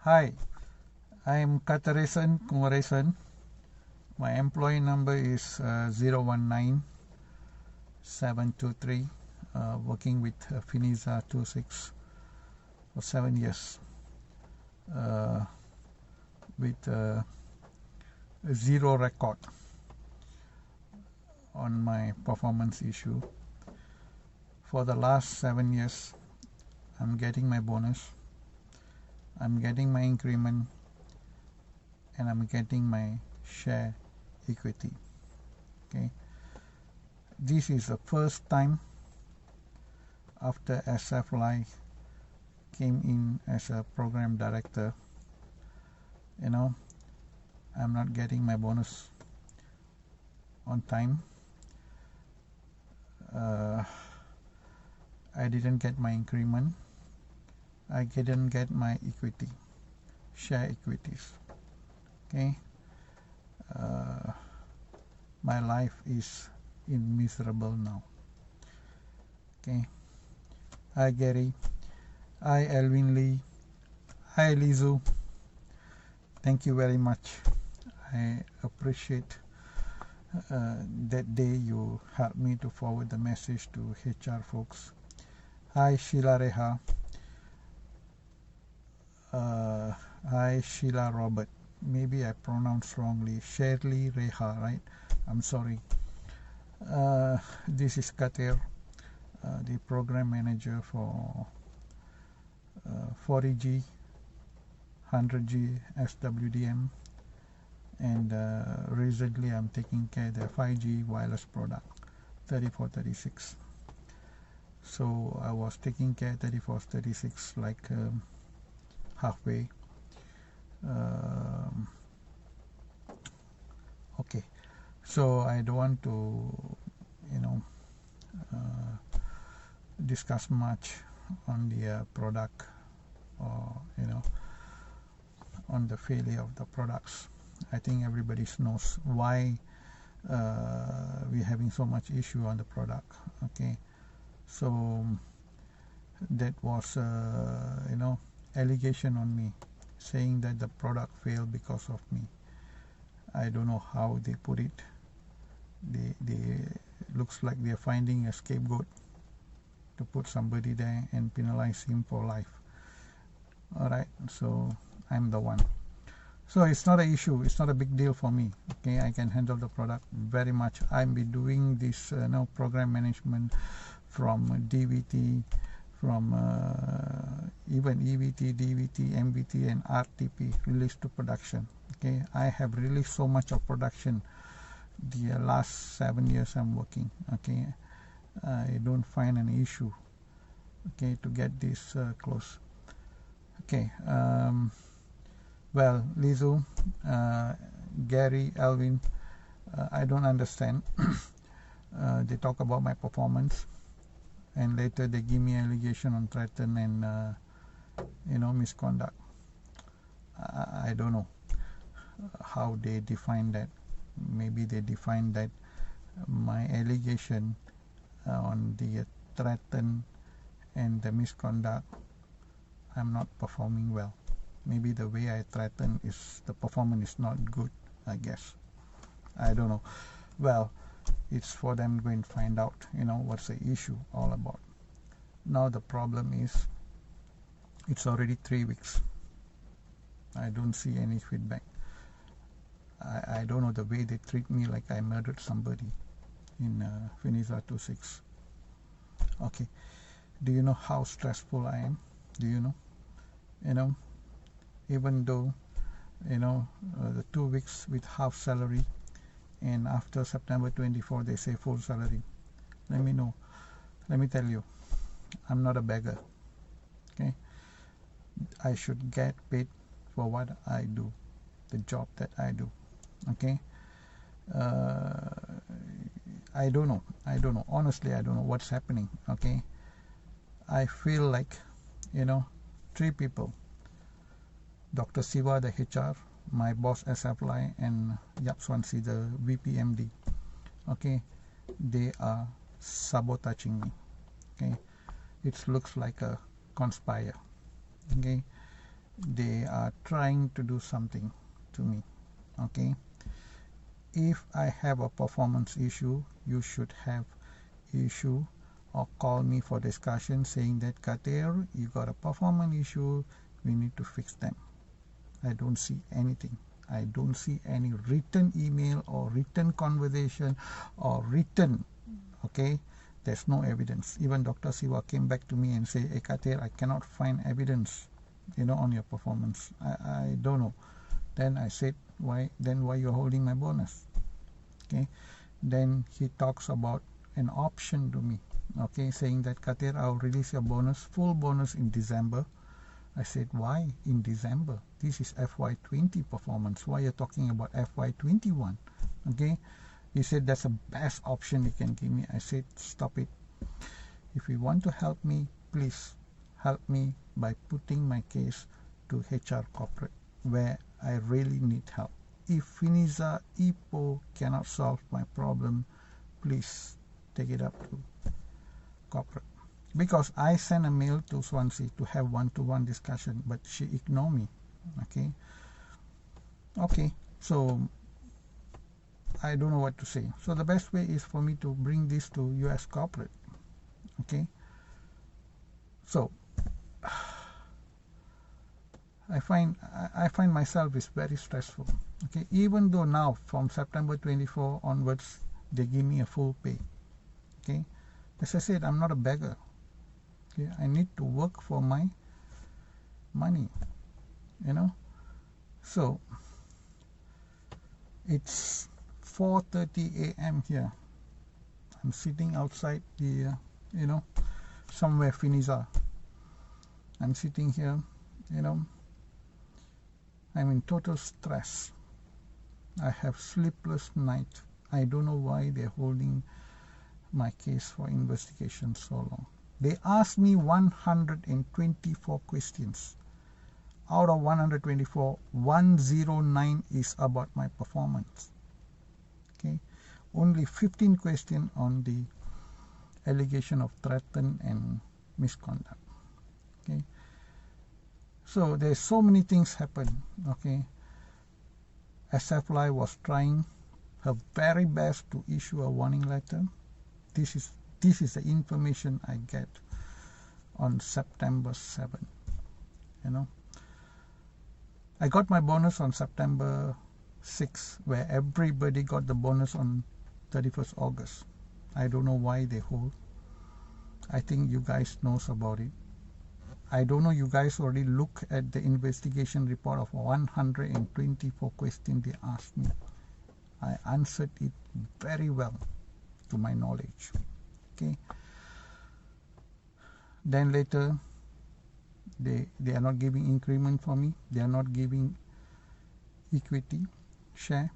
Hi, I am Kataresan Kumaresan. My employee number is 019723, working with Finisa 26 for 7 years, with zero record on my performance issue. For the last 7 years, I'm getting my bonus, I'm getting my increment, and I'm getting my share equity. Okay, this is the first time after Setelah came in as a program director, I'm not getting my bonus on time. I didn't get my increment. I didn't get my equity, share equities. Okay, my life is miserable now. Okay, hi Gary, hi Elvin Lee, hi Lizu. Thank you very much. I appreciate that day you helped me to forward the message to HR folks. Hi Sheila Reha. Hi Sheila Robert. Maybe I pronounced wrongly. Shirley Reha, right? I'm sorry. This is Katir, the program manager for 40G, 100G SWDM, and recently I'm taking care of the 5G wireless product 3436. So I was taking care of 3436 like halfway. Okay, so I don't want to discuss much on the product, or on the failure of the products. I think everybody knows why we're having so much issue on the product. Okay, so that was allegation on me, saying that the product failed because of me. I don't know how they put it. They looks like they're finding a scapegoat to put somebody there and penalize him for life. Alright, so I'm the one. So it's not an issue, it's not a big deal for me. Okay, I can handle the product very much. I've been doing this program management from DVT, from even EVT, DVT, MVT, and RTP, release to production. Okay, I have released so much of production the last 7 years I'm working. Okay, I don't find an issue, okay, to get this close. Okay, well, Lizu, Gary, Alvin, I don't understand. They talk about my performance, and later they give me allegation on threaten and misconduct. I don't know how they define that. Maybe they define that my allegation on the threaten and the misconduct, I'm not performing well. Maybe the way I threaten is the performance is not good, I guess. I don't know. Well, it's for them to go and find out what's the issue all about. Now the problem is it's already 3 weeks. I don't see any feedback. I don't know, the way they treat me like I murdered somebody in Finisa 26. Okay, do you know how stressful I am? Do you know? Even though the 2 weeks with half salary, and after September 24 they say full salary. Let me tell you, I'm not a beggar. Okay, I should get paid for what I do, the job that I do. Okay, I don't know, honestly I don't know what's happening. Okay, I feel like 3 people, Dr. Siva, the HR, my boss Setelah, and Yap Swansea, the VPMD. Okay, they are sabotaging me. Okay, it looks like a conspire. Okay, they are trying to do something to me. Okay, if I have a performance issue, you should have issue or call me for discussion saying that Katir, you got a performance issue, we need to fix them. I don't see anything. I don't see any written email or written conversation or written, okay? There's no evidence. Even Dr. Siwa came back to me and said, hey Katir, I cannot find evidence, on your performance. I don't know. Then I said, why you're holding my bonus? Okay. Then he talks about an option to me, okay, saying that Katir, I'll release your bonus, full bonus in December. I said, why in December? This is FY20 performance. Why are you talking about FY21? Okay. He said, that's the best option you can give me. I said, stop it. If you want to help me, please help me by putting my case to HR corporate, where I really need help. If Finisa Ipo cannot solve my problem, please take it up to corporate. Because I sent a mail to Swansea to have one-to-one discussion, but she ignored me. Okay, so I don't know what to say. So the best way is for me to bring this to US corporate. Okay, so I find myself is very stressful. Okay, even though now from September 24 onwards they give me a full pay. Okay, as I said, I'm not a beggar. Okay, I need to work for my money. So it's 4:30 a.m. here. I'm sitting outside the somewhere Finisa. I'm sitting here. I'm in total stress. I have sleepless night. I don't know why they're holding my case for investigation so long. They asked me 124 questions. Out of 124, 109 is about my performance. Okay, only 15 questions on the allegation of threaten and misconduct. Okay, so there's so many things happen. Okay, SFLI was trying her very best to issue a warning letter. This is the information I get on September 7. I got my bonus on September 6, where everybody got the bonus on 31st August. I don't know why they hold. I think you guys knows about it. I don't know, you guys already look at the investigation report of 124 questions they asked me. I answered it very well to my knowledge. Okay. Then later, they are not giving increment for me. They are not giving equity share.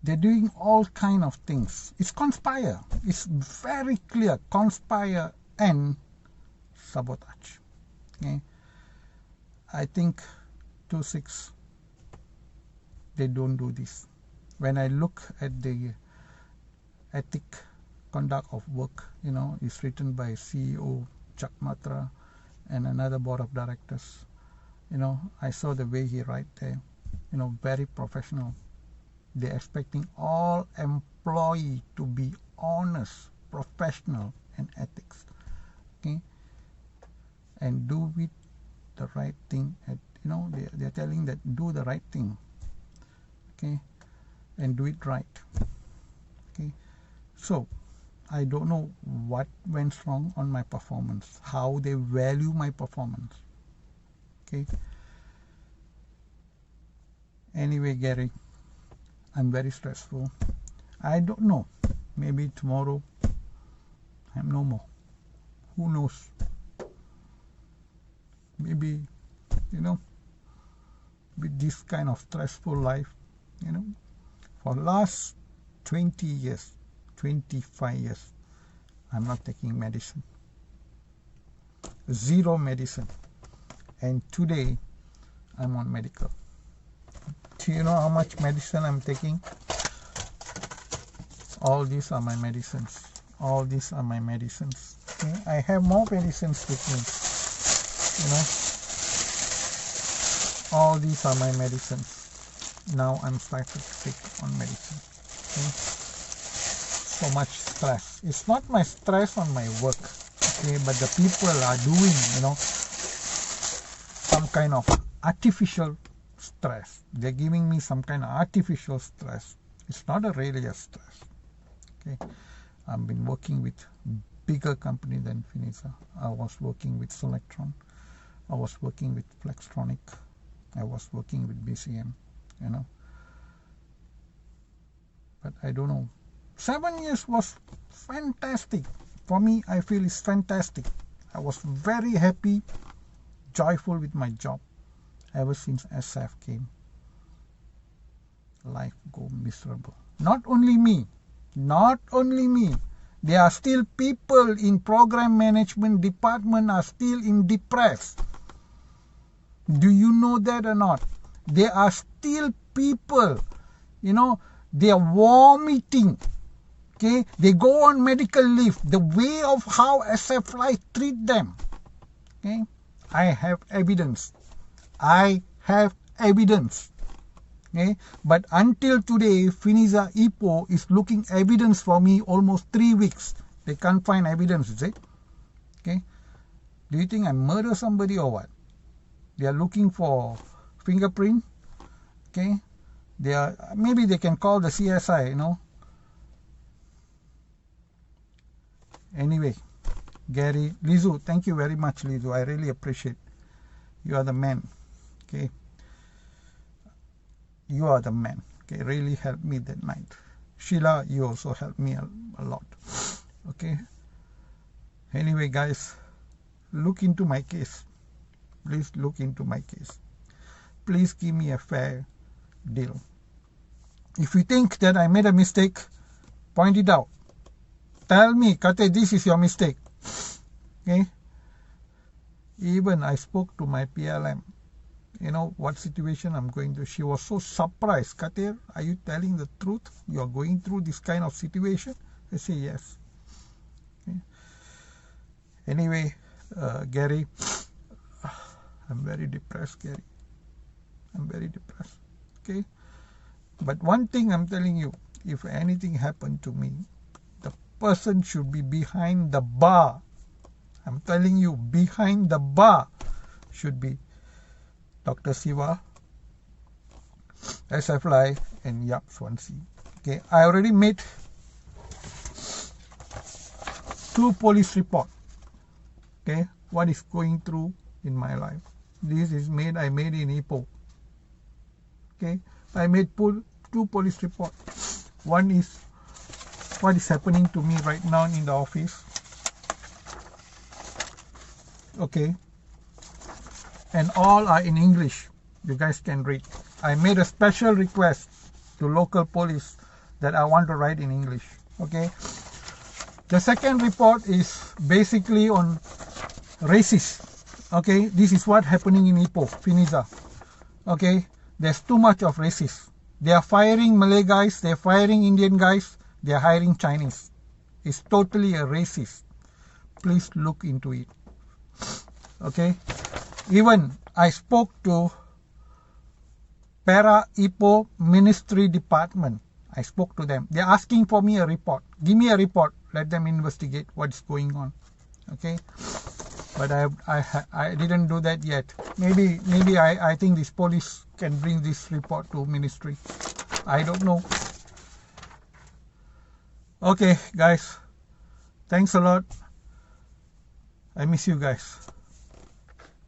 They're doing all kind of things. It's conspire. It's very clear. Conspire and sabotage. Okay. I think 26 they don't do this. When I look at the ethic conduct of work, it's written by CEO Chuck Matra and another board of directors. I saw the way he write there. Very professional. They're expecting all employee to be honest, professional, and ethics. Okay, and do with the right thing. They're telling that do the right thing. Okay, and do it right. Okay, so I don't know what went wrong on my performance, how they value my performance. Okay. Anyway, Gary, I'm very stressful. I don't know. Maybe tomorrow I'm no more. Who knows? Maybe, with this kind of stressful life, for last 20 years, 25 years, I'm not taking medicine. Zero medicine. And today, I'm on medical. Do you know how much medicine I'm taking? All these are my medicines. All these are my medicines. Okay? I have more medicines with me. All these are my medicines. Now I'm started to take on medicine. Okay? So much stress. It's not my stress on my work, okay, but the people are doing, some kind of artificial stress. They're giving me some kind of artificial stress. It's not really a stress. Okay, I've been working with bigger company than Finisa. I was working with Selectron. I was working with Flextronic. I was working with BCM. But I don't know. 7 years was fantastic. For me, I feel it's fantastic. I was very happy, joyful with my job ever since SF came. Life go miserable. Not only me. There are still people in program management department are still in depressed. Do you know that or not? There are still people, they are vomiting. Okay, they go on medical leave. The way of how SF Life treat them. Okay, I have evidence. Okay, but until today, Finisa Ipoh is looking evidence for me almost 3 weeks. They can't find evidence, is it? Okay, do you think I murder somebody or what? They are looking for fingerprint. Okay, maybe they can call the CSI. Anyway, Gary, Lizu, thank you very much, Lizu. I really appreciate. You are the man. Okay, you are the man. Okay, really helped me that night. Sheila, you also helped me a lot. Okay. Anyway, guys, look into my case. Please look into my case. Please give me a fair deal. If you think that I made a mistake, point it out. Tell me, Kate, this is your mistake. Okay? Even I spoke to my PLM. What situation I'm going through. She was so surprised. Kate, are you telling the truth? You are going through this kind of situation? I say yes. Okay. Anyway, Gary, I'm very depressed, Gary. I'm very depressed. Okay? But one thing I'm telling you, if anything happened to me, the person should be behind the bar. I'm telling you, behind the bar should be Dr. Siva, SF Life, and Yap Swansea. Okay, I already made 2 police reports. Okay, what is going through in my life. This is I made in Ipoh. Okay, I made 2 police reports. One is what is happening to me right now in the office. Okay, and all are in English. You guys can read. I made a special request to local police that I want to write in English. Okay, the second report is basically on racist. Okay, this is what happening in Ipoh, Finisa. Okay, there's too much of racist. They are firing Malay guys, they are firing Indian guys, they are hiring Chinese. It's totally a racist. Please look into it. Okay, even I spoke to Para Ipoh Ministry Department. I spoke to them. They're asking for me a report. Give me a report. Let them investigate what's going on. Okay, but I didn't do that yet. Maybe I think this police can bring this report to ministry. I don't know. Okay, guys. Thanks a lot. I miss you guys.